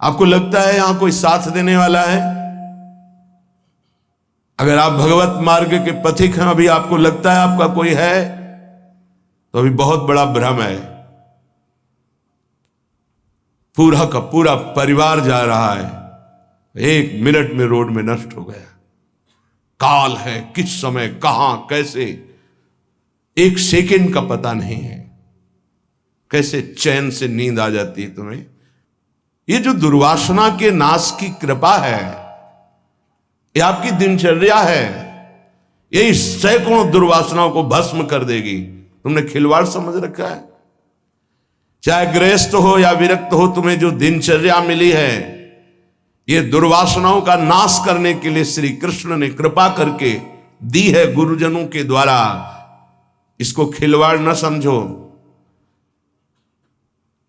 आपको लगता है यहां कोई साथ देने वाला है? अगर आप भगवत मार्ग के पथिक हैं, अभी आपको लगता है आपका कोई है, तो अभी बहुत बड़ा भ्रम है। पूरा का पूरा परिवार जा रहा है, 1 मिनट में रोड में नष्ट हो गया। काल है, किस समय कहां कैसे, 1 सेकंड का पता नहीं है। कैसे चैन से नींद आ जाती है तुम्हें? ये जो दुर्वासना के नाश की कृपा है, ये आपकी दिनचर्या है, यही सैकड़ों दुर्वासनाओं को भस्म कर देगी। तुमने खिलवाड़ समझ रखा है। चाहे गृहस्थ हो या विरक्त हो, तुम्हें जो दिनचर्या मिली है, ये दुर्वासनाओं का नाश करने के लिए श्री कृष्ण ने कृपा करके दी है गुरुजनों के द्वारा। इसको खिलवाड़ न समझो।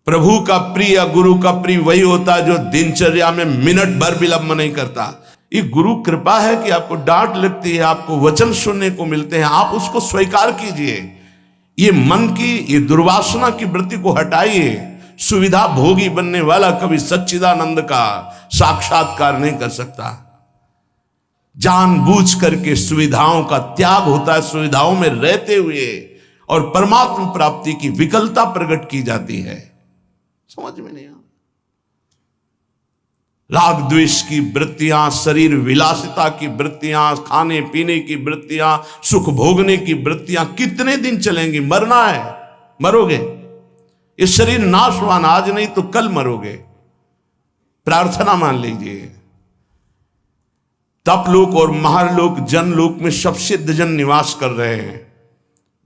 प्रभु का प्रिय या गुरु का प्रिय वही होता है जो दिनचर्या में मिनट भर विलंब नहीं करता। ये गुरु कृपा है कि आपको डांट लगती है, आपको वचन सुनने को मिलते हैं, आप उसको स्वीकार कीजिए। ये मन की, ये दुर्वासना की वृत्ति को हटाइए। सुविधा भोगी बनने वाला कभी सच्चिदानंद का साक्षात्कार नहीं कर सकता। जानबूझ करके सुविधाओं का त्याग होता है, सुविधाओं में रहते हुए, और परमात्मा प्राप्ति की विकलता प्रकट की जाती है। समझ में नहीं आ राग द्वेष की वृत्तियां, शरीर विलासिता की वृत्तियां, खाने पीने की वृत्तियां, सुख भोगने की वृत्तियां कितने दिन चलेंगी? मरना है, मरोगे। ये शरीर नाशवान, आज नहीं तो कल मरोगे। प्रार्थना मान लीजिए। तपलोक और महालोक, जनलोक में सब सिद्ध जन निवास कर रहे हैं,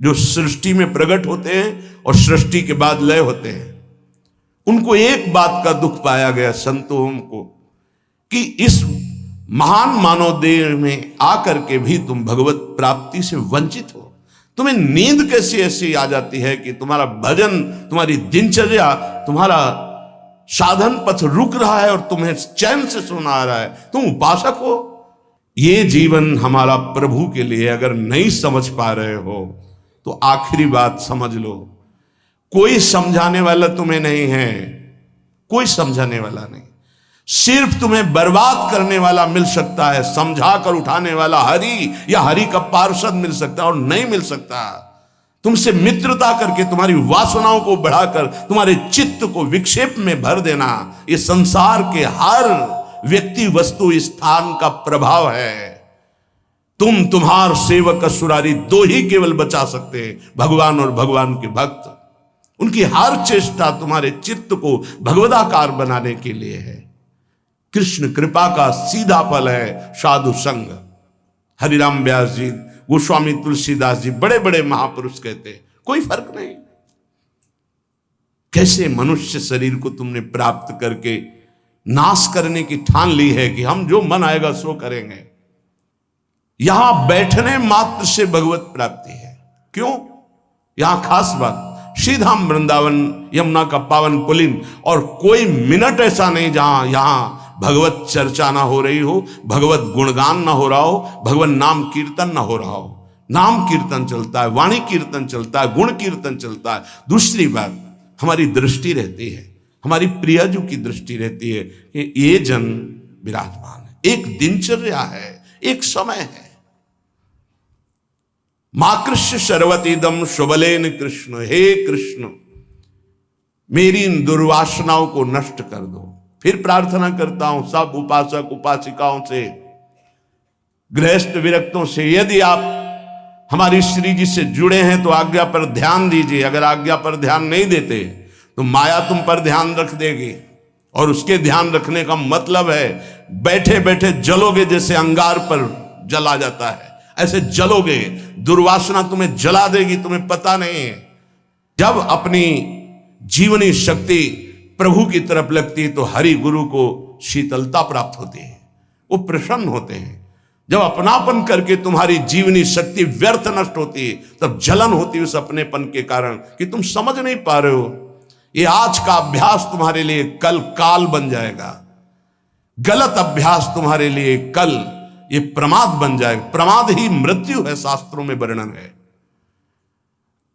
जो सृष्टि में प्रकट होते हैं और सृष्टि के बाद लय होते हैं। उनको एक बात का दुख पाया गया, संतों को, कि इस महान मानव देह में आकर के भी तुम भगवत प्राप्ति से वंचित हो। तुम्हें नींद कैसी ऐसी आ जाती है कि तुम्हारा भजन, तुम्हारी दिनचर्या, तुम्हारा साधन पथ रुक रहा है और तुम्हें चैन से सोना आ रहा है। तुम उपासक हो। ये जीवन हमारा प्रभु के लिए अगर नहीं समझ पा रहे हो तो आखिरी बात समझ लो, कोई समझाने वाला तुम्हें नहीं है, कोई समझाने वाला नहीं। सिर्फ तुम्हें बर्बाद करने वाला मिल सकता है, समझा कर उठाने वाला हरि या हरि का पार्षद मिल सकता है, और नहीं मिल सकता। तुमसे मित्रता करके तुम्हारी वासनाओं को बढ़ाकर तुम्हारे चित्त को विक्षेप में भर देना, ये संसार के हर व्यक्ति वस्तु स्थान का प्रभाव है। तुम्हार सेवक असुरारी, 2 ही केवल बचा सकते हैं, भगवान और भगवान के भक्त। उनकी हर चेष्टा तुम्हारे चित्त को भगवदाकार बनाने के लिए है। कृष्ण कृपा का सीधा फल है साधु संग। हरिराम व्यास जी, गोस्वामी तुलसीदास जी, बड़े बड़े महापुरुष कहते हैं, कोई फर्क नहीं। कैसे मनुष्य शरीर को तुमने प्राप्त करके नाश करने की ठान ली है कि हम जो मन आएगा सो करेंगे। यहां बैठने मात्र से भगवत प्राप्ति है। क्यों? यहां खास बात, श्रीधाम वृंदावन यमुना का पावन पुलिन, और कोई मिनट ऐसा नहीं जहां यहां भगवत चर्चा ना हो रही हो, भगवत गुणगान ना हो रहा हो, भगवत नाम कीर्तन ना हो रहा हो। नाम कीर्तन चलता है, वाणी कीर्तन चलता है, गुण कीर्तन चलता है। दूसरी बात, हमारी दृष्टि रहती है, हमारी प्रियजू की दृष्टि रहती है कि ये जन विराजमान है। एक दिनचर्या है, एक समय है। माकृष्य शर्वतीदम शुभलेन कृष्ण, हे कृष्ण मेरी इन दुर्वासनाओं को नष्ट कर दो। फिर प्रार्थना करता हूं सब उपासक उपासिकाओं से, गृहस्थ विरक्तों से, यदि आप हमारी श्री जी से जुड़े हैं तो आज्ञा पर ध्यान दीजिए। अगर आज्ञा पर ध्यान नहीं देते तो माया तुम पर ध्यान रख देगी, और उसके ध्यान रखने का मतलब है बैठे बैठे जलोगे, जैसे अंगार पर जला जाता है ऐसे जलोगे। दुर्वासना तुम्हें जला देगी, तुम्हें पता नहीं है। जब अपनी जीवनी शक्ति प्रभु की तरफ लगती है तो हरि गुरु को शीतलता प्राप्त होती है, वो प्रसन्न होते हैं। जब अपनापन करके तुम्हारी जीवनी शक्ति व्यर्थ नष्ट होती है, तब जलन होती है उस अपनेपन के कारण कि तुम समझ नहीं पा रहे हो। ये आज का अभ्यास तुम्हारे लिए कल काल बन जाएगा। गलत अभ्यास तुम्हारे लिए कल ये प्रमाद बन जाएगा। प्रमाद ही मृत्यु है, शास्त्रों में वर्णन है।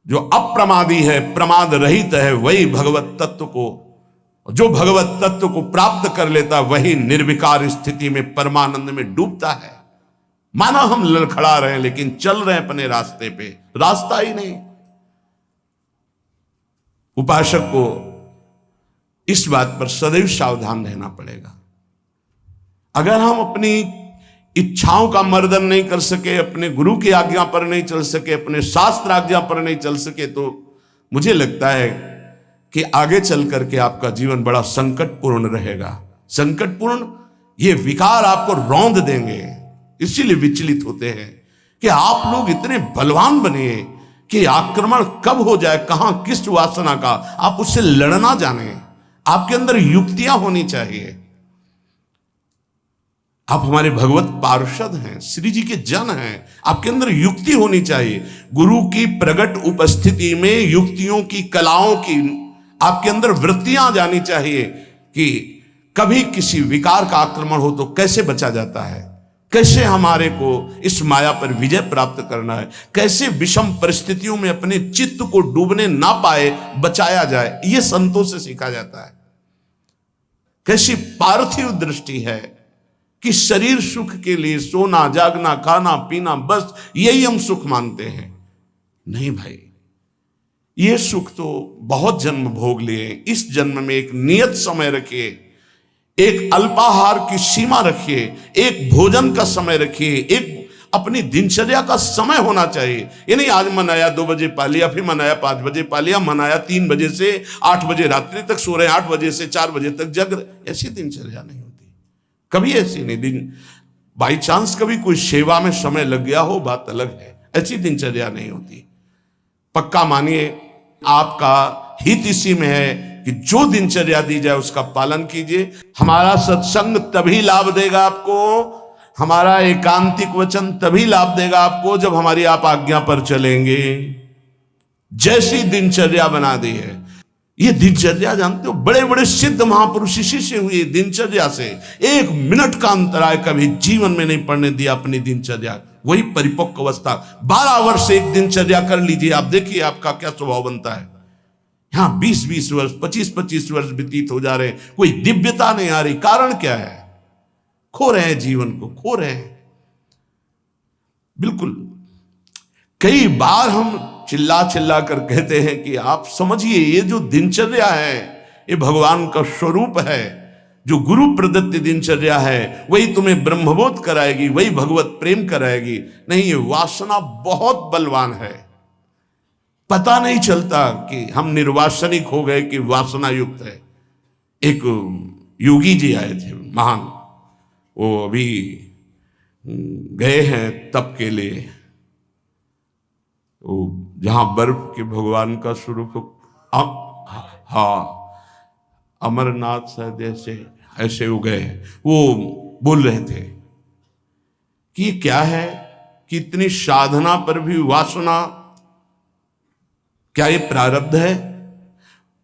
जो अप्रमादी है, प्रमाद रहित है, वही भगवत तत्व को जो भगवत तत्व को प्राप्त कर लेता वही निर्विकार स्थिति में परमानंद में डूबता है। माना हम लड़खड़ा रहे हैं लेकिन चल रहे हैं अपने रास्ते पे, रास्ता ही नहीं। उपासक को इस बात पर सदैव सावधान रहना पड़ेगा। अगर हम अपनी इच्छाओं का मर्दन नहीं कर सके, अपने गुरु की आज्ञा पर नहीं चल सके, अपने शास्त्र आज्ञा पर नहीं चल सके, तो मुझे लगता है कि आगे चल करके आपका जीवन बड़ा संकटपूर्ण रहेगा। संकटपूर्ण, ये विकार आपको रौंद देंगे। इसीलिए विचलित होते हैं कि आप लोग इतने बलवान बनिए कि आक्रमण कब हो जाए, कहां किस वासना का, आप उससे लड़ना जाने। आपके अंदर युक्तियां होनी चाहिए। आप हमारे भगवत पार्षद हैं, श्री जी के जन हैं, आपके अंदर युक्ति होनी चाहिए। गुरु की प्रकट उपस्थिति में युक्तियों की, कलाओं की आपके अंदर वृत्तियां जानी चाहिए कि कभी किसी विकार का आक्रमण हो तो कैसे बचा जाता है, कैसे हमारे को इस माया पर विजय प्राप्त करना है, कैसे विषम परिस्थितियों में अपने चित्त को डूबने ना पाए बचाया जाए। यह संतों से सीखा जाता है। कैसी पार्थिव दृष्टि है कि शरीर सुख के लिए सोना, जागना, खाना, पीना, बस यही हम सुख मानते हैं। नहीं भाई, ये सुख तो बहुत जन्म भोग लिए। इस जन्म में एक नियत समय रखिए, एक अल्पाहार की सीमा रखिए, एक भोजन का समय रखिए, एक अपनी दिनचर्या का समय होना चाहिए। ये नहीं आज मनाया 2 बजे पा लिया, फिर मनाया 5 बजे पा लिया, मनाया 3 बजे से 8 बजे रात्रि तक सो रहे, 8 बजे से 4 बजे तक जग रहे। ऐसी दिनचर्या नहीं होती, कभी ऐसी नहीं। दिन बाई चांस कभी कोई सेवा में समय लग गया हो, बात अलग है। ऐसी दिनचर्या नहीं होती। पक्का मानिए, आपका हित इसी में है कि जो दिनचर्या दी जाए उसका पालन कीजिए। हमारा सत्संग तभी लाभ देगा आपको, हमारा एकांतिक वचन तभी लाभ देगा आपको जब हमारी आप आज्ञा पर चलेंगे। जैसी दिनचर्या बना दी है, ये दिनचर्या जानते हो, बड़े बड़े सिद्ध महापुरुष इसी से हुए, दिनचर्या से। 1 मिनट का अंतराय कभी जीवन में नहीं पड़ने दिया अपनी दिनचर्या। वही परिपक्व अवस्था। 12 वर्ष एक दिनचर्या कर लीजिए, आप देखिए आपका क्या स्वभाव बनता है। यहां 20-20 वर्ष, 25-25 वर्ष व्यतीत हो जा रहे हैं, कोई दिव्यता नहीं आ रही। कारण क्या है? खो रहे हैं, जीवन को खो रहे हैं। बिल्कुल, कई बार हम चिल्ला चिल्ला कर कहते हैं कि आप समझिए, ये जो दिनचर्या है ये भगवान का स्वरूप है। जो गुरु प्रदत्त दिनचर्या है वही तुम्हें ब्रह्मबोध कराएगी, वही भगवत प्रेम कराएगी। नहीं, ये वासना बहुत बलवान है। पता नहीं चलता कि हम निर्वासनिक हो गए कि वासना युक्त है। एक योगी जी आए थे महान, वो अभी गए हैं तप के लिए, वो जहां बर्फ के भगवान का स्वरूप, हाँ अमरनाथ शायद ऐसे हो गए। वो बोल रहे थे कि ये क्या है कि इतनी साधना पर भी वासना। क्या ये प्रारब्ध है?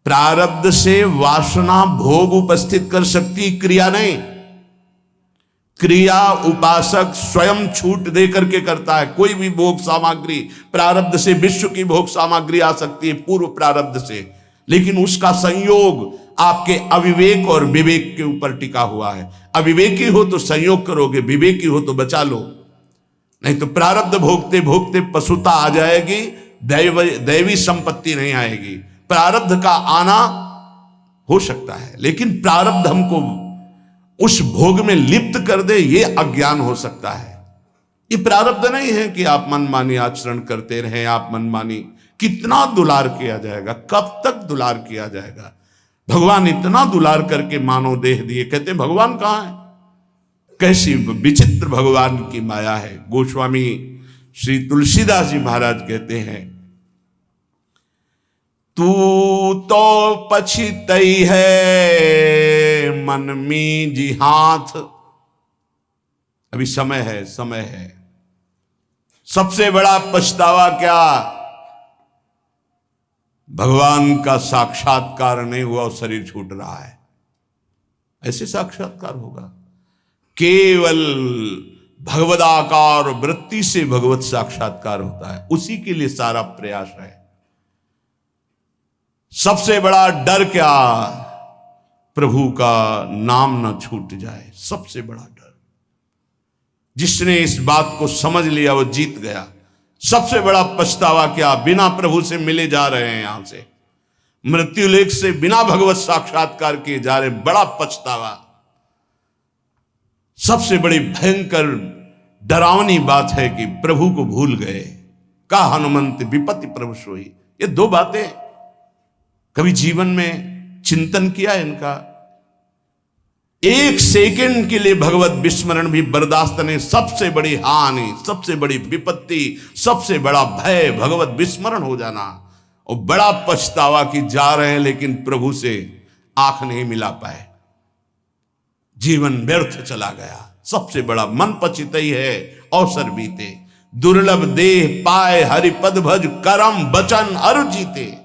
प्रारब्ध से वासना भोग उपस्थित कर सकती, क्रिया नहीं। क्रिया उपासक स्वयं छूट दे करके करता है। कोई भी भोग सामग्री प्रारब्ध से, विश्व की भोग सामग्री आ सकती है पूर्व प्रारब्ध से, लेकिन उसका संयोग आपके अविवेक और विवेक के ऊपर टिका हुआ है। अविवेकी हो तो संयोग करोगे, विवेकी हो तो बचा लो, नहीं तो प्रारब्ध भोगते भोगते पशुता आ जाएगी, दैवी संपत्ति नहीं आएगी। प्रारब्ध का आना हो सकता है, लेकिन प्रारब्ध हमको उस भोग में लिप्त कर दे, ये अज्ञान हो सकता है। ये प्रारब्ध नहीं है कि आप मनमानी आचरण करते रहें, आप मनमानी। कितना दुलार किया जाएगा, कब तक दुलार किया जाएगा? भगवान इतना दुलार करके मानव देह दिए, कहते भगवान कहां है? कैसी विचित्र भगवान की माया है। गोस्वामी श्री तुलसीदास जी महाराज कहते हैं, तू तो पछितई है मन में जी हाथ। अभी समय है, समय है। सबसे बड़ा पछतावा क्या? भगवान का साक्षात्कार नहीं हुआ और शरीर छूट रहा है। ऐसे साक्षात्कार होगा? केवल भगवदाकार वृत्ति से भगवत साक्षात्कार होता है, उसी के लिए सारा प्रयास है। सबसे बड़ा डर क्या? प्रभु का नाम न छूट जाए, सबसे बड़ा डर। जिसने इस बात को समझ लिया वो जीत गया। सबसे बड़ा पछतावा क्या, बिना प्रभु से मिले जा रहे हैं, यहां से मृत्यु लेख से बिना भगवत साक्षात्कार किए जा रहे, बड़ा पछतावा। सबसे बड़ी भयंकर डरावनी बात है कि प्रभु को भूल गए। का हनुमंत विपत्ति प्रभु सोई, ये दो बातें कभी जीवन में चिंतन किया इनका? एक सेकंड के लिए भगवत विस्मरण भी बर्दाश्त नहीं। सबसे बड़ी हानि, सबसे बड़ी विपत्ति, सबसे बड़ा भय भगवत विस्मरण हो जाना। और बड़ा पछतावा कि जा रहे हैं लेकिन प्रभु से आंख नहीं मिला पाए, जीवन व्यर्थ चला गया। सबसे बड़ा मन पछितई है अवसर बीते, दुर्लभ देह पाए हरिपद भज करम बचन अरु जीते।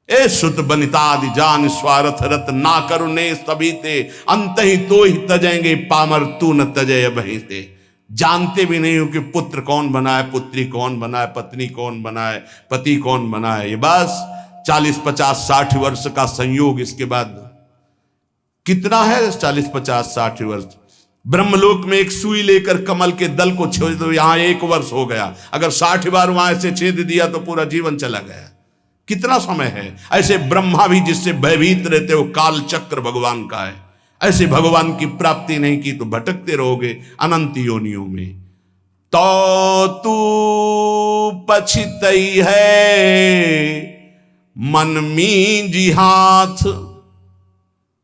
ए सुत बनितादि जान स्वार्थ रत ना करुणे सभी ते, अंत ही तो ही तजेंगे पामर तू न तजय बहीते। जानते भी नहीं हो कि पुत्र कौन बनाए, पुत्री कौन बनाए, पत्नी कौन बनाए, पति कौन बनाए। ये बस 40, 50, 60 वर्ष का संयोग, इसके बाद कितना है 40, 50, 60 वर्ष। ब्रह्मलोक में एक सुई लेकर कमल के दल को छेद दो, यहां 1 वर्ष हो गया। अगर 60 बार वहां से छेद दिया तो पूरा जीवन चला गया। कितना समय है। ऐसे ब्रह्मा भी जिससे भयभीत रहते हो, काल चक्र भगवान का है। ऐसे भगवान की प्राप्ति नहीं की तो भटकते रहोगे अनंत योनियों में। तो तू पछितई है मन मींजी हाथ,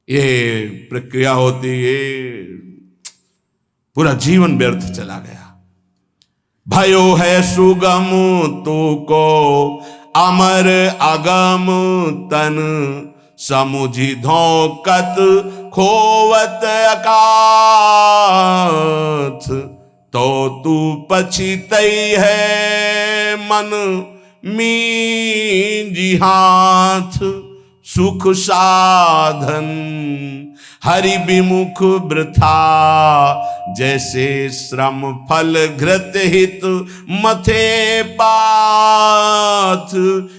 ये प्रक्रिया होती है, पूरा जीवन व्यर्थ चला गया। भयो है सुगम तू को अमर अगम तन, समुझी धोकत खोवत अकाथ। तो तू पछितई है मन मींजी हाथ, सुख साधन हरि विमुख वृथा। जैसे श्रम फल घृत हित मथे पाथ,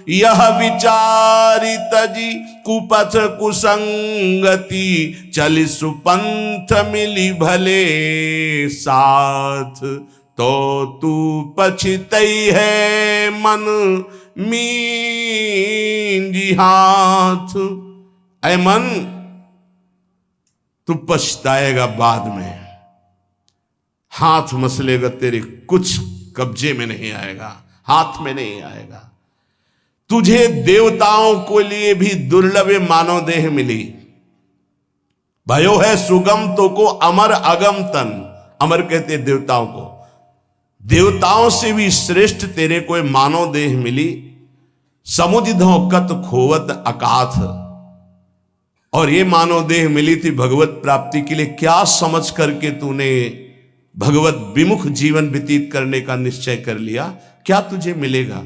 यह विचारी तजी कुपथ कुसंगति। चलि सुपंथ मिली भले साथ, तो तू पछितई है मन मींजी हाथ। ऐ मन, तू पछताएगा बाद में, हाथ मसलेगा तेरे, कुछ कब्जे में नहीं आएगा, हाथ में नहीं आएगा। तुझे देवताओं को लिए भी दुर्लभ मानव देह मिली। भयो है सुगम तो को अमर अगम तन, अमर कहते देवताओं को, देवताओं से भी श्रेष्ठ तेरे को मानव देह मिली। समुझ धोकत खोवत अकाथ, और ये मानव देह मिली थी भगवत प्राप्ति के लिए। क्या समझ करके तूने भगवत विमुख जीवन व्यतीत करने का निश्चय कर लिया? क्या तुझे मिलेगा?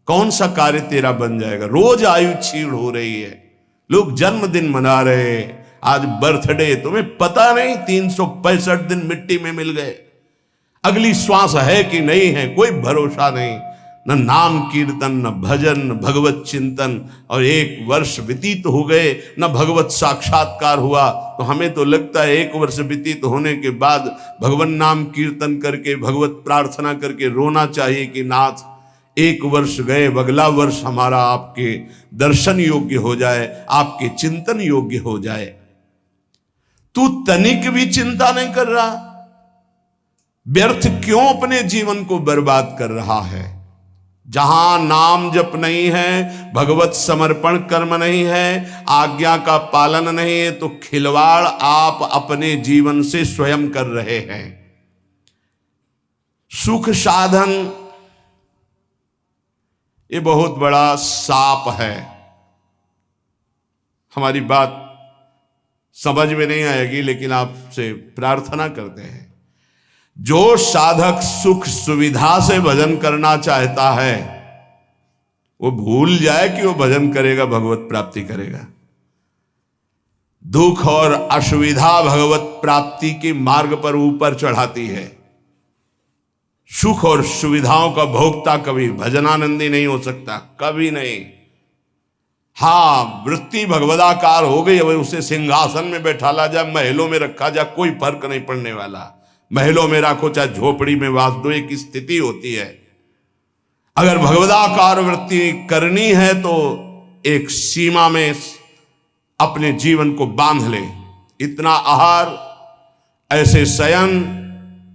कौन सा कार्य तेरा बन जाएगा? रोज आयु क्षीण हो रही है, लोग जन्मदिन मना रहे हैं, आज बर्थडे, तुम्हें पता नहीं 365 दिन मिट्टी में मिल गए। अगली श्वास है कि नहीं है कोई भरोसा नहीं। न नाम कीर्तन, न भजन, न भगवत चिंतन, और 1 वर्ष व्यतीत हो गए, न भगवत साक्षात्कार हुआ। तो हमें तो लगता है 1 वर्ष व्यतीत होने के बाद भगवान नाम कीर्तन करके, भगवत प्रार्थना करके रोना चाहिए कि नाथ 1 वर्ष गए, अगला वर्ष हमारा आपके दर्शन योग्य हो जाए, आपके चिंतन योग्य हो जाए। तू तनिक भी चिंता नहीं कर रहा, व्यर्थ क्यों अपने जीवन को बर्बाद कर रहा है? जहां नाम जप नहीं है, भगवत समर्पण कर्म नहीं है, आज्ञा का पालन नहीं है, तो खिलवाड़ आप अपने जीवन से स्वयं कर रहे हैं। सुख साधन ये बहुत बड़ा साप है। हमारी बात समझ में नहीं आएगी, लेकिन आपसे प्रार्थना करते हैं, जो साधक सुख सुविधा से भजन करना चाहता है वो भूल जाए कि वो भजन करेगा, भगवत प्राप्ति करेगा। दुख और असुविधा भगवत प्राप्ति के मार्ग पर ऊपर चढ़ाती है। सुख और सुविधाओं का भोक्ता कभी भजनानंदी नहीं हो सकता, कभी नहीं। हाँ, वृत्ति भगवदाकार हो गई, अब उसे सिंहासन में बैठाला जाए, महलों में रखा जाए, कोई फर्क नहीं पड़ने वाला। महलों में रखो चाहे झोपड़ी में वास दो, एक स्थिति होती है। अगर भगवदाकार वृत्ति करनी है तो एक सीमा में अपने जीवन को बांध ले। इतना आहार, ऐसे शयन,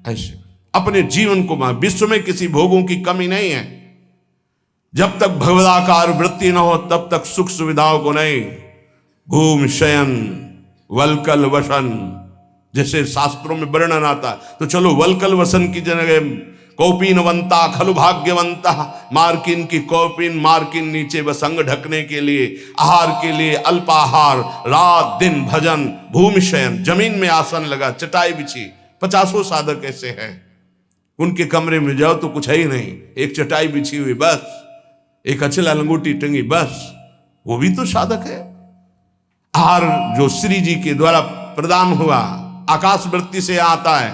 ऐसे अपने जीवन को विश्व में किसी भोगों की कमी नहीं है। जब तक भगवदाकार वृत्ति न हो तब तक सुख सुविधाओं को नहीं। भूम शयन वलकल वसन, जैसे शास्त्रों में वर्णन आता, तो चलो वलकल वसन की जगह कौपीनवंता खलु भाग्यवंता, मार्किन की कौपीन, मार्किन नीचे वसंग ढकने के लिए, आहार के लिए अल्पाहार, रात दिन भजन, भूमि शयन, जमीन में आसन लगा, चटाई बिछी। 50 साधक ऐसे हैं, उनके कमरे में जाओ तो कुछ है ही नहीं, एक चटाई बिछी हुई बस, एक अचला लंगोटी टंगी बस, वो भी तो साधक है। आहार जो श्री जी के द्वारा प्रदान हुआ आकाश वृत्ति से आता है।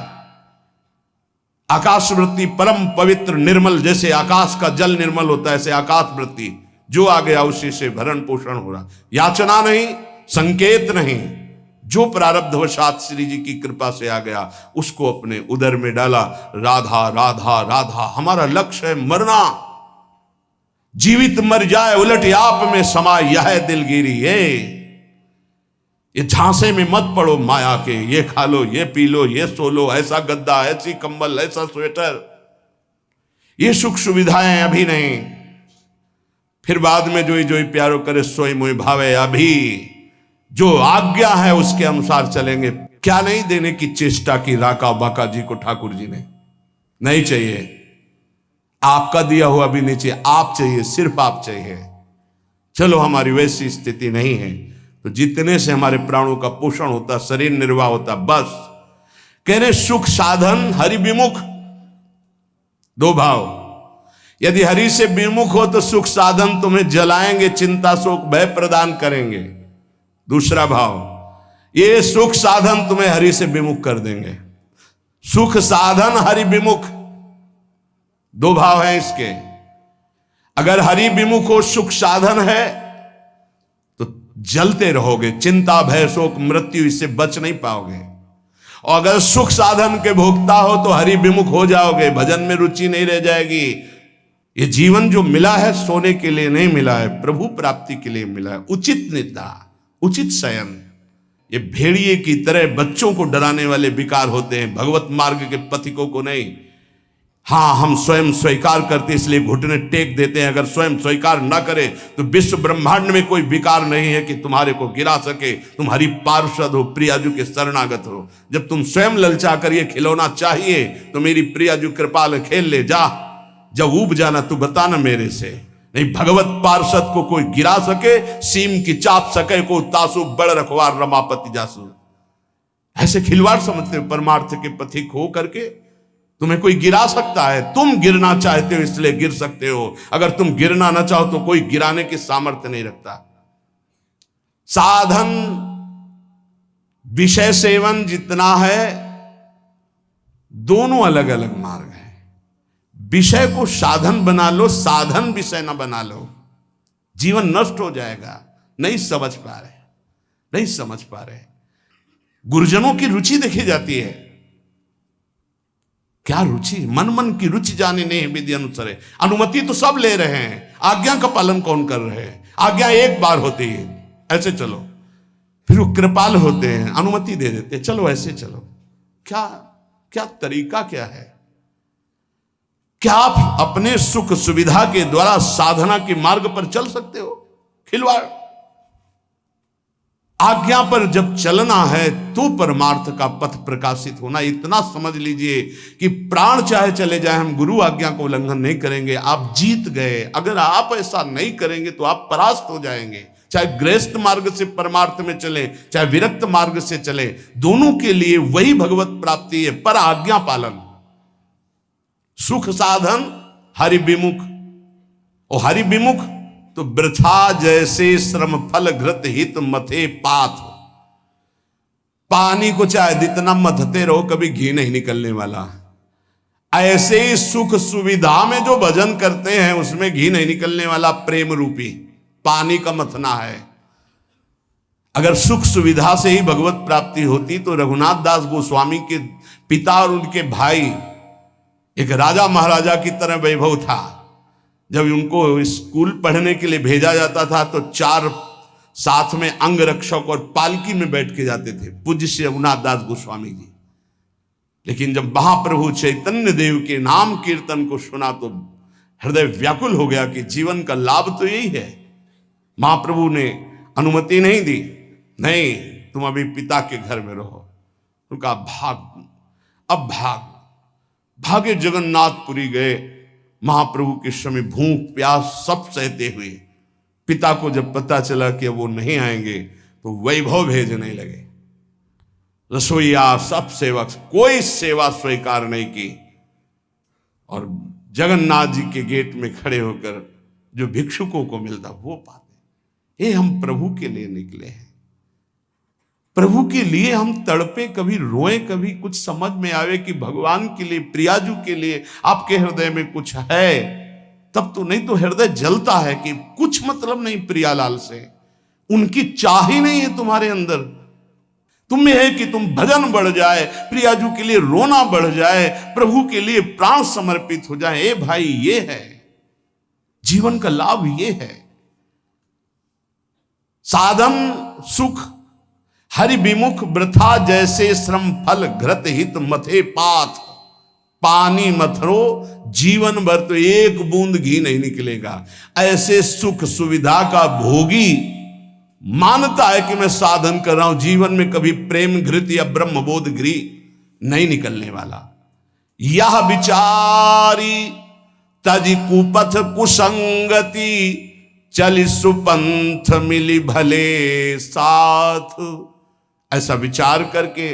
आकाश वृत्ति परम पवित्र निर्मल, जैसे आकाश का जल निर्मल होता है, ऐसे आकाश वृत्ति जो आ गया उसी से भरण पोषण हो रहा। याचना नहीं, संकेत नहीं, जो प्रारब्धवशात श्री जी की कृपा से आ गया उसको अपने उदर में डाला। राधा राधा राधा, हमारा लक्ष्य है मरना, जीवित मर जाए उलट आप में समाये यह दिलगिरी है। ये झांसे में मत पड़ो माया के, ये खा लो, ये पी लो, ये सो लो, ऐसा गद्दा, ऐसी कंबल, ऐसा स्वेटर, ये सुख सुविधाएं अभी नहीं, फिर बाद में जोई जोई प्यारो करे सोई मोई भावे। अभी जो आज्ञा है उसके अनुसार चलेंगे। क्या नहीं देने की चेष्टा की राका बाका जी को ठाकुर जी ने? नहीं चाहिए, आपका दिया हुआ भी नहीं चाहिए, आप चाहिए, सिर्फ आप चाहिए। चलो हमारी वैसी स्थिति नहीं है तो जितने से हमारे प्राणों का पोषण होता, शरीर निर्वाह होता, बस। कह रहे सुख साधन हरि विमुख, दो भाव। यदि हरि से विमुख हो तो सुख साधन तुम्हें जलाएंगे, चिंता शोक भय प्रदान करेंगे। दूसरा भाव, ये सुख साधन तुम्हें हरि से विमुख कर देंगे। सुख साधन हरि विमुख, दो भाव हैं इसके। अगर हरि विमुख हो, सुख साधन है तो जलते रहोगे, चिंता भय शोक मृत्यु इससे बच नहीं पाओगे। और अगर सुख साधन के भोक्ता हो तो हरि विमुख हो जाओगे, भजन में रुचि नहीं रह जाएगी। ये जीवन जो मिला है सोने के लिए नहीं मिला है, प्रभु प्राप्ति के लिए मिला है। उचित निद्रा, उचित शयन। ये भेड़िए की तरह बच्चों को डराने वाले विकार होते हैं, भगवत मार्ग के पथिकों को नहीं। हाँ, हम स्वयं स्वीकार करते इसलिए घुटने टेक देते हैं। अगर स्वयं स्वीकार ना करें तो विश्व ब्रह्मांड में कोई विकार नहीं है कि तुम्हारे को गिरा सके। तुम हरि पार्षद हो, प्रियाजू के शरणागत हो। जब तुम स्वयं ललचा कर ये खिलौना चाहिए तो मेरी प्रियाजू कृपाल खेल ले जा। जब ऊब जाना तू बताना मेरे से। नहीं, भगवत पार्षद को कोई गिरा सके, सीम की चाप सके को तासु बड़ रखवार रमापति जासु। ऐसे खिलवाड़ समझते हो परमार्थ के पथिक हो करके? तुम्हें कोई गिरा सकता है, तुम गिरना चाहते हो इसलिए गिर सकते हो। अगर तुम गिरना ना चाहो तो कोई गिराने की सामर्थ्य नहीं रखता। साधन विषय सेवन जितना है, दोनों अलग अलग मार्ग है। विषय को साधन बना लो, साधन विषय ना बना लो, जीवन नष्ट हो जाएगा। नहीं समझ पा रहे, नहीं समझ पा रहे। गुरुजनों की रुचि देखी जाती है। क्या रुचि? मन मन की रुचि जाने नहीं विधि अनुसार। अनुमति तो सब ले रहे हैं, आज्ञा का पालन कौन कर रहे हैं? आज्ञा एक बार होती है, ऐसे चलो। फिर वो कृपाल होते हैं, अनुमति दे देते हैं, चलो ऐसे चलो। क्या क्या तरीका क्या है? क्या आप अपने सुख सुविधा के द्वारा साधना के मार्ग पर चल सकते हो? खिलवाड़। आज्ञा पर जब चलना है तो परमार्थ का पथ प्रकाशित होना। इतना समझ लीजिए कि प्राण चाहे चले जाए, हम गुरु आज्ञा को उल्लंघन नहीं करेंगे। आप जीत गए। अगर आप ऐसा नहीं करेंगे तो आप परास्त हो जाएंगे। चाहे गृहस्थ मार्ग से परमार्थ में चले, चाहे विरक्त मार्ग से चले, दोनों के लिए वही भगवत प्राप्ति है, पर आज्ञा पालन। सुख साधन हरि विमुख, और हरि विमुख तो वृथा जैसे श्रम फल घृत हित मथे पाथ। पानी को चाहे जितना मथते रहो कभी घी नहीं निकलने वाला। ऐसे ही सुख सुविधा में जो भजन करते हैं उसमें घी नहीं निकलने वाला। प्रेम रूपी पानी का मथना है। अगर सुख सुविधा से ही भगवत प्राप्ति होती तो रघुनाथ दास गोस्वामी के पिता और उनके भाई एक राजा महाराजा की तरह वैभव था। जब उनको स्कूल पढ़ने के लिए भेजा जाता था तो 4 साथ में अंग रक्षक और पालकी में बैठ के जाते थे, पूज्य श्री रघुनाथ दास गोस्वामी जी। लेकिन जब महाप्रभु चैतन्य देव के नाम कीर्तन को सुना तो हृदय व्याकुल हो गया कि जीवन का लाभ तो यही है। महाप्रभु ने अनुमति नहीं दी, नहीं तुम अभी पिता के घर में रहो। उनका अब भागे जगन्नाथपुरी गए। महाप्रभु के समय भूख प्यास सब सहते हुए पिता को जब पता चला कि वो नहीं आएंगे तो वैभव भेजने लगे। रसोईया सब सेवक, कोई सेवा स्वीकार नहीं की और जगन्नाथ जी के गेट में खड़े होकर जो भिक्षुकों को मिलता वो पाते। ये हम प्रभु के लिए निकले हैं, प्रभु के लिए हम तड़पे, कभी रोए, कभी कुछ समझ में आवे कि भगवान के लिए, प्रियाजू के लिए आपके हृदय में कुछ है, तब तो। नहीं तो हृदय जलता है कि कुछ मतलब नहीं प्रियालाल से, उनकी चाह ही नहीं है तुम्हारे अंदर। तुम्हें है कि तुम भजन बढ़ जाए, प्रियाजू के लिए रोना बढ़ जाए, प्रभु के लिए प्राण समर्पित हो जाए। ए भाई, ये है जीवन का लाभ, ये है साधन सुख हरि विमुख वृथा जैसे श्रम फल घृत हित मथे पाथ। पानी मथरो जीवन भर तो एक बूंद घी नहीं निकलेगा। ऐसे सुख सुविधा का भोगी मानता है कि मैं साधन कर रहा हूं, जीवन में कभी प्रेम घृत या ब्रह्मबोध घी नहीं निकलने वाला। यह विचारी तज कुपथ कुसंगति चली सुपंथ मिली भले साथ। ऐसा विचार करके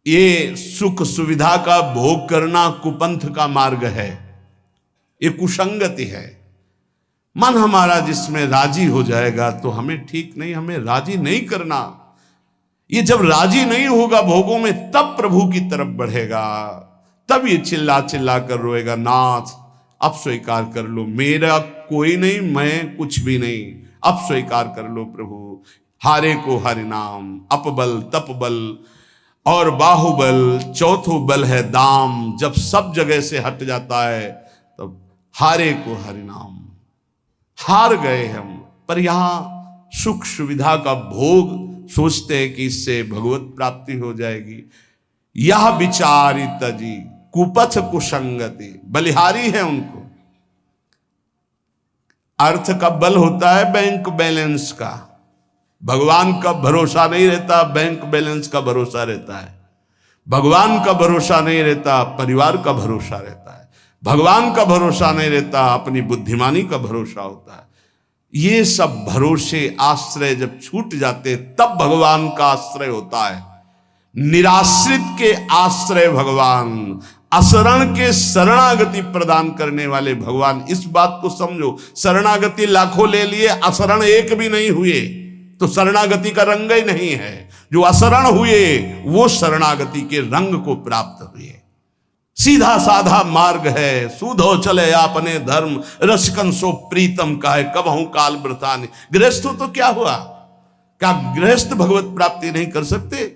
ये सुख सुविधा का भोग करना कुपंथ का मार्ग है, ये कुसंगति है। मन हमारा जिसमें राजी हो जाएगा तो हमें ठीक नहीं, हमें राजी नहीं करना। ये जब राजी नहीं होगा भोगों में तब प्रभु की तरफ बढ़ेगा, तब ये चिल्ला चिल्ला कर रोएगा, नाथ अब स्वीकार कर लो, मेरा कोई नहीं, मैं कुछ भी नहीं, अब स्वीकार कर लो प्रभु। हारे को हरि नाम, अपबल तपबल और बाहुबल, चौथो बल है दाम। जब सब जगह से हट जाता है तब हारे को हरि नाम। हार गए हम, पर यहां सुख सुविधा का भोग सोचते हैं कि इससे भगवत प्राप्ति हो जाएगी। यह विचारी तजी कुपथ कुसंगति, बलिहारी है उनको। अर्थ का बल होता है बैंक बैलेंस का, भगवान का भरोसा नहीं रहता, बैंक बैलेंस का भरोसा रहता है। भगवान का भरोसा नहीं रहता, परिवार का भरोसा रहता है। भगवान का भरोसा नहीं रहता, अपनी बुद्धिमानी का भरोसा होता है। ये सब भरोसे आश्रय जब छूट जाते तब भगवान का आश्रय होता है। निराश्रित के आश्रय भगवान, असरण के शरणागति प्रदान करने वाले भगवान। इस बात को समझो, शरणागति लाखों ले लिए, असरण एक भी नहीं हुए तो शरणागति का रंग ही नहीं है। जो असरण हुए वो शरणागति के रंग को प्राप्त हुए। सीधा साधा मार्ग है, सूधो चले आपने धर्म, रसिकन सो प्रीतम का है, कब हूं काल व्रतानि। गृहस्थों तो क्या हुआ, क्या गृहस्थ भगवत प्राप्ति नहीं कर सकते?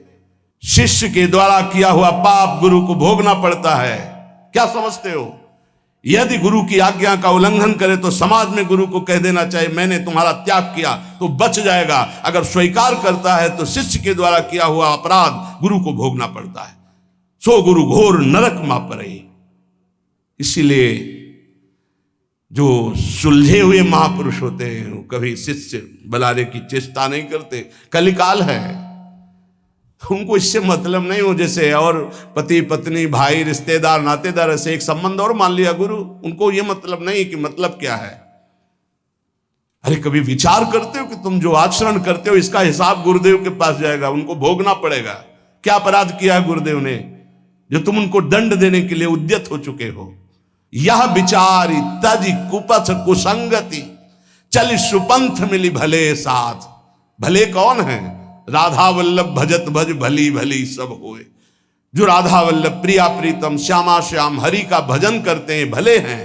शिष्य के द्वारा किया हुआ पाप गुरु को भोगना पड़ता है। क्या समझते हो? यदि गुरु की आज्ञा का उल्लंघन करे तो समाज में गुरु को कह देना चाहिए मैंने तुम्हारा त्याग किया, तो बच जाएगा। अगर स्वीकार करता है तो शिष्य के द्वारा किया हुआ अपराध गुरु को भोगना पड़ता है। सो गुरु घोर नरक मा परे। इसीलिए जो सुलझे हुए महापुरुष होते हैं वो कभी शिष्य बलारे की चेष्टा नहीं करते। कलिकाल है, उनको इससे मतलब नहीं हो। जैसे और पति पत्नी भाई रिश्तेदार नातेदार ऐसे एक संबंध और मान लिया गुरु, उनको ये मतलब नहीं कि मतलब क्या है। अरे कभी विचार करते हो कि तुम जो आचरण करते हो इसका हिसाब गुरुदेव के पास जाएगा, उनको भोगना पड़ेगा। क्या अपराध किया है गुरुदेव ने जो तुम उनको दंड देने के लिए उद्यत हो चुके हो? यह विचारी तज कुपथ कुसंगति चल सुपंथ मिली भले साथ। भले कौन है? राधा वल्लभ भजत भज भली भली सब होए। जो राधा वल्लभ प्रिया प्रीतम श्यामा श्याम हरि का भजन करते हैं भले हैं।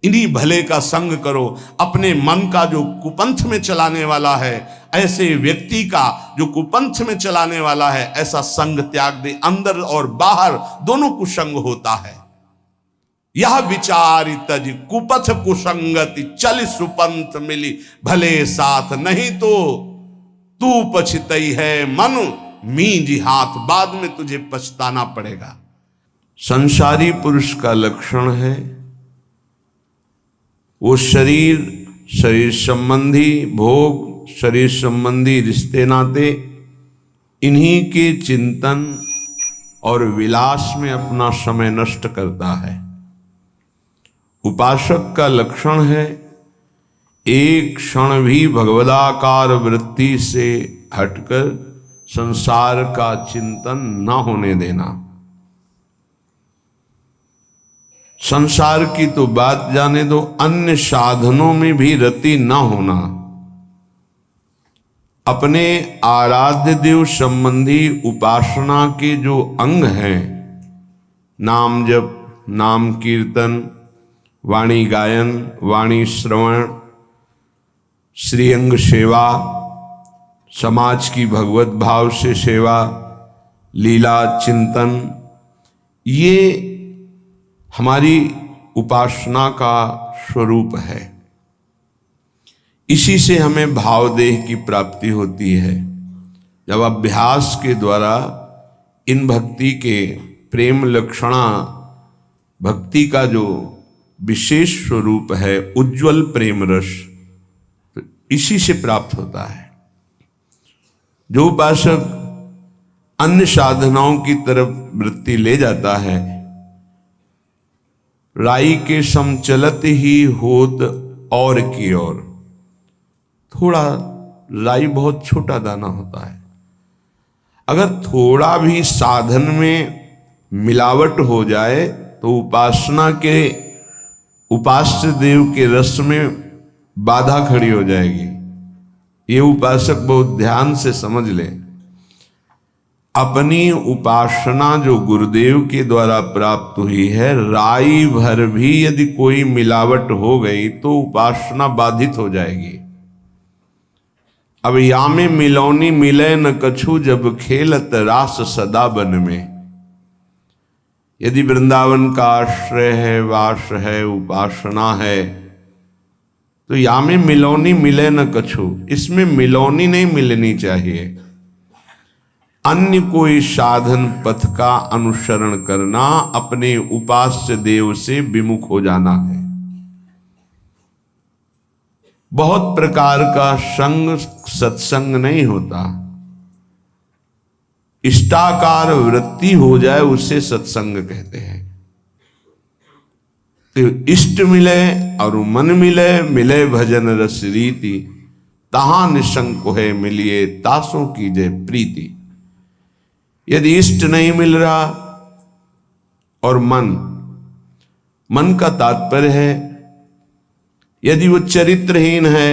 इन्हीं भले का संग करो। अपने मन का जो कुपंथ में चलाने वाला है, ऐसे व्यक्ति का जो कुपंथ में चलाने वाला है, ऐसा संग त्याग दे। अंदर और बाहर दोनों कुसंग होता है। यह विचार तज कुपथ कुसंगति, चल सुपंथ मिली भले साथ, नहीं तो तू पछतई है मन मींज हाथ, बाद में तुझे पछताना पड़ेगा। संसारी पुरुष का लक्षण है वो शरीर संबंधी भोग, शरीर संबंधी रिश्ते नाते, इन्हीं के चिंतन और विलास में अपना समय नष्ट करता है। उपासक का लक्षण है एक क्षण भी भगवदाकार वृत्ति से हटकर संसार का चिंतन न होने देना। संसार की तो बात जाने दो, अन्य साधनों में भी रति न होना। अपने आराध्य देव संबंधी उपासना के जो अंग हैं, नाम जप, नाम कीर्तन, वाणी गायन, वाणी श्रवण, श्रीअंग सेवा, समाज की भगवत भाव से सेवा, लीला चिंतन, ये हमारी उपासना का स्वरूप है। इसी से हमें भाव देह की प्राप्ति होती है। जब अभ्यास के द्वारा इन भक्ति के प्रेम लक्षणा, भक्ति का जो विशेष स्वरूप है उज्ज्वल प्रेम रस, तो इसी से प्राप्त होता है। जो उपासक अन्य साधनाओं की तरफ वृत्ति ले जाता है, राई के सम चलत ही होत और की ओर। थोड़ा राई बहुत छोटा दाना होता है, अगर थोड़ा भी साधन में मिलावट हो जाए तो उपासना के उपास्य देव के रस में बाधा खड़ी हो जाएगी। ये उपासक बहुत ध्यान से समझ ले। अपनी उपासना जो गुरुदेव के द्वारा प्राप्त हुई है, राई भर भी यदि कोई मिलावट हो गई तो उपासना बाधित हो जाएगी। अब या में मिलौनी मिले न कछु, जब खेलत रास सदा बन में। यदि वृंदावन का आश्रय है, वास है, उपासना है, तो या में मिलौनी मिले न कछु, इसमें मिलौनी नहीं मिलनी चाहिए। अन्य कोई साधन पथ का अनुसरण करना अपने उपास्य देव से विमुख हो जाना है। बहुत प्रकार का संग सत्संग नहीं होता, इष्टाकार वृत्ति हो जाए उसे सत्संग कहते हैं। तो इष्ट मिले और मन मिले, मिले भजन रस रीति, तहां निशंक है मिलिए तासों की जय प्रीति। यदि इष्ट नहीं मिल रहा और मन का तात्पर्य है यदि वो चरित्रहीन है,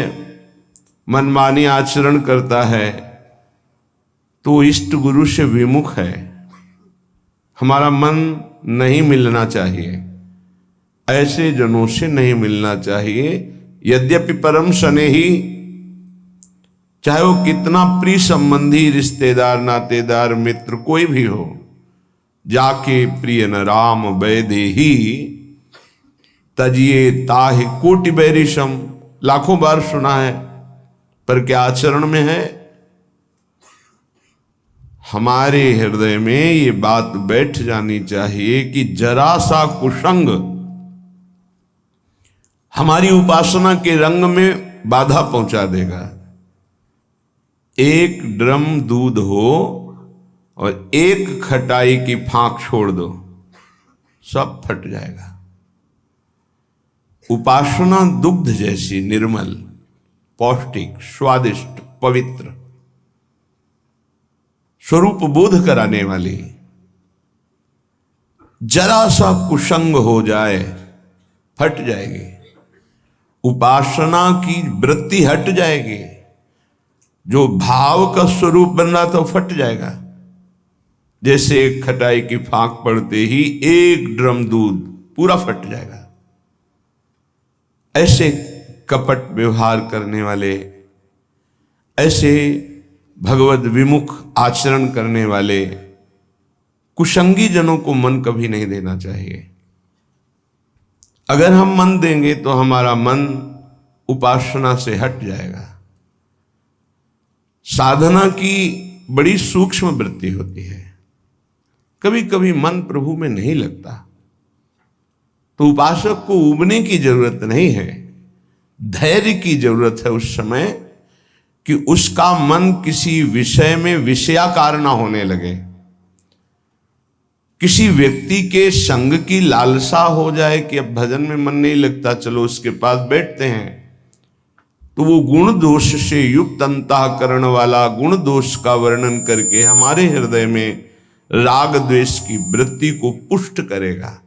मनमानी आचरण करता है, तो इष्ट गुरु से विमुख है। हमारा मन नहीं मिलना चाहिए, ऐसे जनों से नहीं मिलना चाहिए। यद्यपि परम स्नेही, चाहे वो कितना प्रिय संबंधी, रिश्तेदार, नातेदार, मित्र कोई भी हो, जाके प्रिय न राम वैदेही, तजिए ताहि कोटि बैरिशम, लाखों बार सुना है, पर क्या आचरण में है? हमारे हृदय में ये बात बैठ जानी चाहिए कि जरा सा कुसंग हमारी उपासना के रंग में बाधा पहुंचा देगा। एक ड्रम दूध हो और एक खटाई की फांक छोड़ दो, सब फट जाएगा। उपासना दुग्ध जैसी निर्मल, पौष्टिक, स्वादिष्ट, पवित्र, स्वरूप बोध कराने वाली। जरा सा कुसंग हो जाए फट जाएगी, उपासना की वृत्ति हट जाएगी, जो भाव का स्वरूप बन रहा था वो फट जाएगा। जैसे एक खटाई की फांक पड़ते ही एक ड्रम दूध पूरा फट जाएगा। ऐसे कपट व्यवहार करने वाले, ऐसे भगवद विमुख आचरण करने वाले कुसंगी जनों को मन कभी नहीं देना चाहिए। अगर हम मन देंगे तो हमारा मन उपासना से हट जाएगा। साधना की बड़ी सूक्ष्म वृत्ति होती है। कभी कभी मन प्रभु में नहीं लगता तो उपासक को उबने की जरूरत नहीं है, धैर्य की जरूरत है उस समय कि उसका मन किसी विषय में विषयाकार ना होने लगे, किसी व्यक्ति के संग की लालसा हो जाए कि अब भजन में मन नहीं लगता, चलो उसके पास बैठते हैं, तो वो गुण दोष से युक्त अंतःकरण वाला गुण दोष का वर्णन करके हमारे हृदय में राग द्वेष की वृत्ति को पुष्ट करेगा।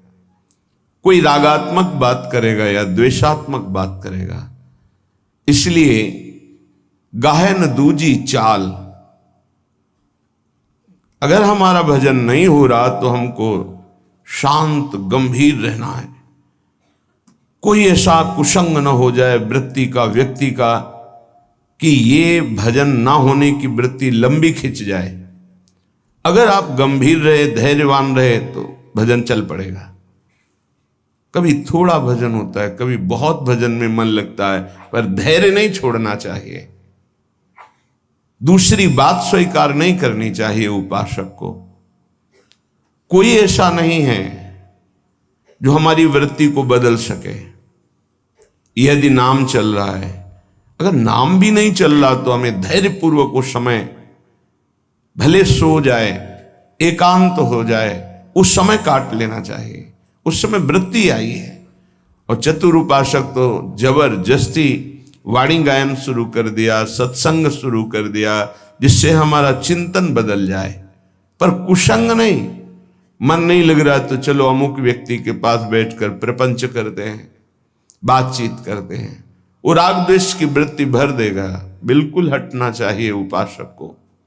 कोई रागात्मक बात करेगा या द्वेषात्मक बात करेगा। इसलिए गाहे न दूजी चाल। अगर हमारा भजन नहीं हो रहा तो हमको शांत गंभीर रहना है। कोई ऐसा कुसंग न हो जाए वृत्ति का, व्यक्ति का, कि ये भजन ना होने की वृत्ति लंबी खिंच जाए। अगर आप गंभीर रहे, धैर्यवान रहे तो भजन चल पड़ेगा। कभी थोड़ा भजन होता है, कभी बहुत भजन में मन लगता है, पर धैर्य नहीं छोड़ना चाहिए। दूसरी बात स्वीकार नहीं करनी चाहिए उपासक को। कोई ऐसा नहीं है जो हमारी वृत्ति को बदल सके। यदि नाम चल रहा है, अगर नाम भी नहीं चल रहा तो हमें धैर्यपूर्वक उस समय, भले सो जाए, एकांत हो जाए, उस समय काट लेना चाहिए। उस समय वृत्ति आई है। और चतुर उपासक तो जबरदस्ती वाणी गायन शुरू कर दिया, सत्संग शुरू कर दिया, जिससे हमारा चिंतन बदल जाए। पर कुसंग नहीं। मन नहीं लग रहा तो चलो अमुक व्यक्ति के पास बैठकर प्रपंच करते हैं, बातचीत करते हैं। वो राग द्वेष की वृत्ति भर देगा। बिल्कुल हटना चाहिए उपासक को।